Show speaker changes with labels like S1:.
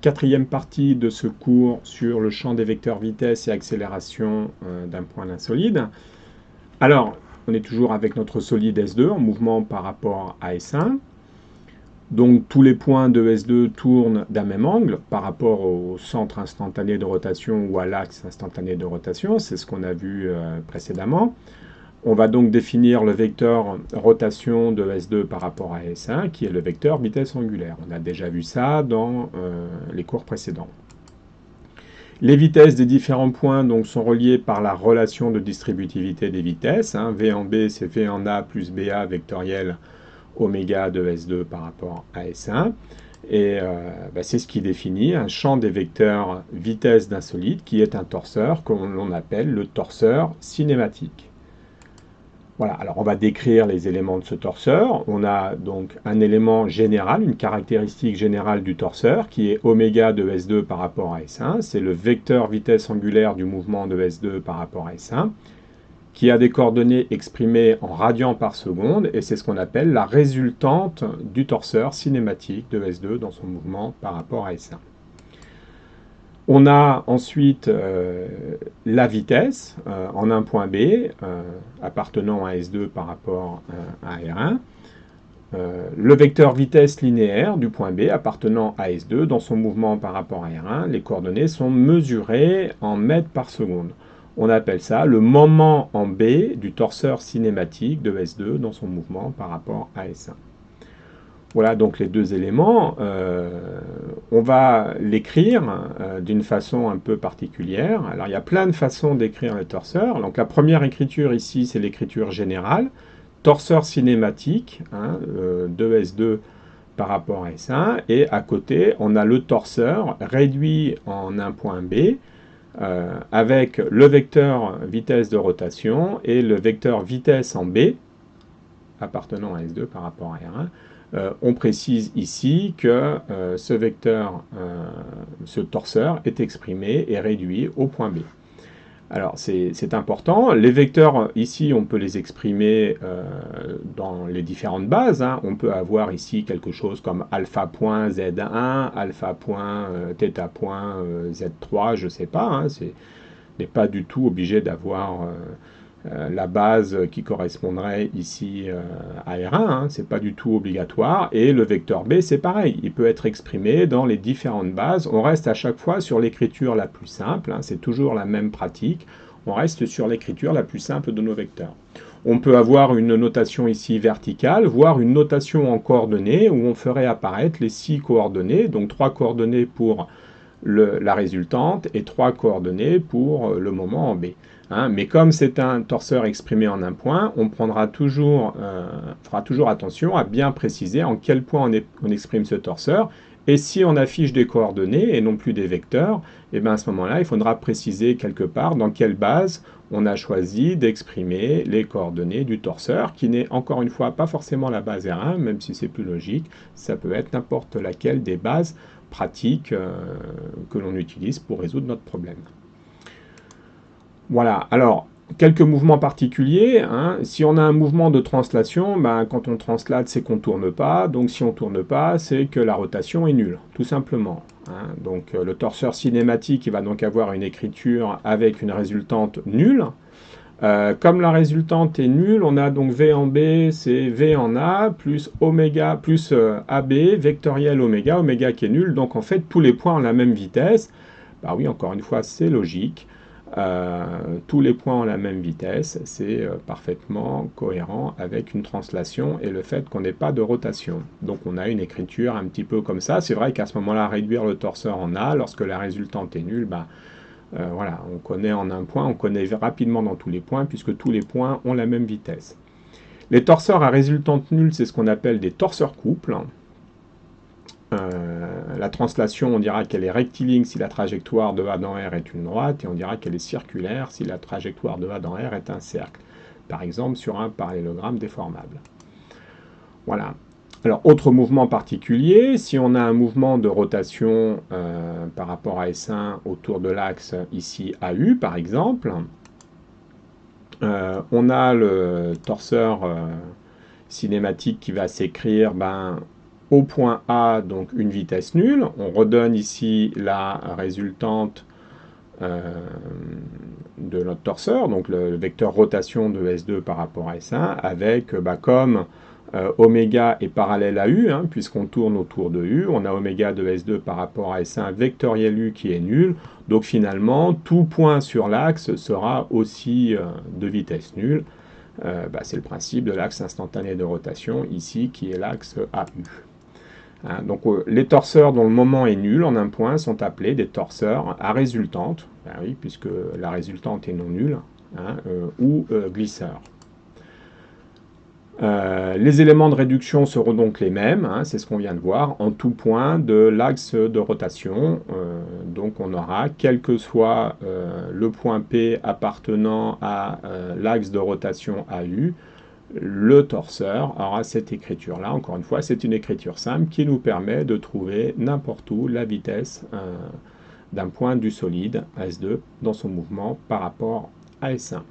S1: quatrième partie de ce cours sur le champ des vecteurs vitesse et accélération d'un point d'un solide. Alors, on est toujours avec notre solide S2 en mouvement par rapport à S1. Donc tous les points de S2 tournent d'un même angle par rapport au centre instantané de rotation ou à l'axe instantané de rotation, c'est ce qu'on a vu précédemment. On va donc définir le vecteur rotation de S2 par rapport à S1, qui est le vecteur vitesse angulaire. On a déjà vu ça dans les cours précédents. Les vitesses des différents points donc, sont reliées par la relation de distributivité des vitesses. V en B, c'est V en A plus BA vectoriel oméga de S2 par rapport à S1. Et c'est ce qui définit un champ des vecteurs vitesse d'un solide qui est un torseur que l'on appelle le torseur cinématique. Voilà, alors on va décrire les éléments de ce torseur. On a donc un élément général, une caractéristique générale du torseur qui est oméga de S2 par rapport à S1. C'est le vecteur vitesse angulaire du mouvement de S2 par rapport à S1 qui a des coordonnées exprimées en radians par seconde et c'est ce qu'on appelle la résultante du torseur cinématique de S2 dans son mouvement par rapport à S1. On a ensuite la vitesse en un point B appartenant à S2 par rapport à R1. Le vecteur vitesse linéaire du point B appartenant à S2 dans son mouvement par rapport à R1. Les coordonnées sont mesurées en mètres par seconde. On appelle ça le moment en B du torseur cinématique de S2 dans son mouvement par rapport à S1. Voilà donc les deux éléments. On va l'écrire d'une façon un peu particulière. Alors il y a plein de façons d'écrire le torseur. Donc la première écriture ici, c'est l'écriture générale. Torseur cinématique de S2 par rapport à S1. Et à côté, on a le torseur réduit en un point B avec le vecteur vitesse de rotation et le vecteur vitesse en B appartenant à S2 par rapport à R1. On précise ici que ce vecteur, ce torseur est exprimé et réduit au point B. Alors c'est important. Les vecteurs, ici, on peut les exprimer dans les différentes bases. On peut avoir ici quelque chose comme alpha point Z1, alpha point θ point Z3, je ne sais pas. n'est pas du tout obligé d'avoir la base qui correspondrait ici à R1, c'est pas du tout obligatoire, et le vecteur B c'est pareil, il peut être exprimé dans les différentes bases, on reste à chaque fois sur l'écriture la plus simple, c'est toujours la même pratique, on reste sur l'écriture la plus simple de nos vecteurs. On peut avoir une notation ici verticale, voire une notation en coordonnées, où on ferait apparaître les 6 coordonnées, donc 3 coordonnées pour la résultante et 3 coordonnées pour le moment en B. Mais comme c'est un torseur exprimé en un point, on fera toujours attention à bien préciser en quel point on exprime ce torseur. Et si on affiche des coordonnées et non plus des vecteurs, et bien à ce moment-là, il faudra préciser quelque part dans quelle base on a choisi d'exprimer les coordonnées du torseur, qui n'est encore une fois pas forcément la base R1, même si c'est plus logique, ça peut être n'importe laquelle des bases pratiques que l'on utilise pour résoudre notre problème. Voilà, alors, quelques mouvements particuliers. Si on a un mouvement de translation, quand on translate, c'est qu'on ne tourne pas. Donc si on ne tourne pas, c'est que la rotation est nulle, tout simplement. Donc le torseur cinématique, il va donc avoir une écriture avec une résultante nulle. Comme la résultante est nulle, on a donc V en B, c'est V en A, plus oméga, plus AB, vectoriel oméga, oméga qui est nul. Donc en fait, tous les points ont la même vitesse. Bah oui, encore une fois, c'est logique. Tous les points ont la même vitesse, c'est parfaitement cohérent avec une translation et le fait qu'on n'ait pas de rotation. Donc on a une écriture un petit peu comme ça. C'est vrai qu'à ce moment-là, réduire le torseur en A, lorsque la résultante est nulle, voilà, on connaît en un point, on connaît rapidement dans tous les points, puisque tous les points ont la même vitesse. Les torseurs à résultante nulle, c'est ce qu'on appelle des torseurs couples. La translation, on dira qu'elle est rectiligne si la trajectoire de A dans R est une droite, et on dira qu'elle est circulaire si la trajectoire de A dans R est un cercle. Par exemple, sur un parallélogramme déformable. Voilà. Alors, autre mouvement particulier, si on a un mouvement de rotation par rapport à S1 autour de l'axe ici AU, par exemple, on a le torseur cinématique qui va s'écrire au point A, donc une vitesse nulle. On redonne ici la résultante de notre torseur, donc le vecteur rotation de S2 par rapport à S1, avec comme oméga est parallèle à U, puisqu'on tourne autour de U, on a oméga de S2 par rapport à S1 vectoriel U qui est nul, donc finalement tout point sur l'axe sera aussi de vitesse nulle. C'est le principe de l'axe instantané de rotation ici qui est l'axe AU. Donc les torseurs dont le moment est nul en un point sont appelés des torseurs à résultante, oui, puisque la résultante est non nulle, ou glisseurs. Les éléments de réduction seront donc les mêmes, c'est ce qu'on vient de voir, en tout point de l'axe de rotation. Donc on aura, quel que soit le point P appartenant à l'axe de rotation AU, le torseur aura cette écriture-là. Encore une fois, c'est une écriture simple qui nous permet de trouver n'importe où la vitesse d'un point du solide S2 dans son mouvement par rapport à S1.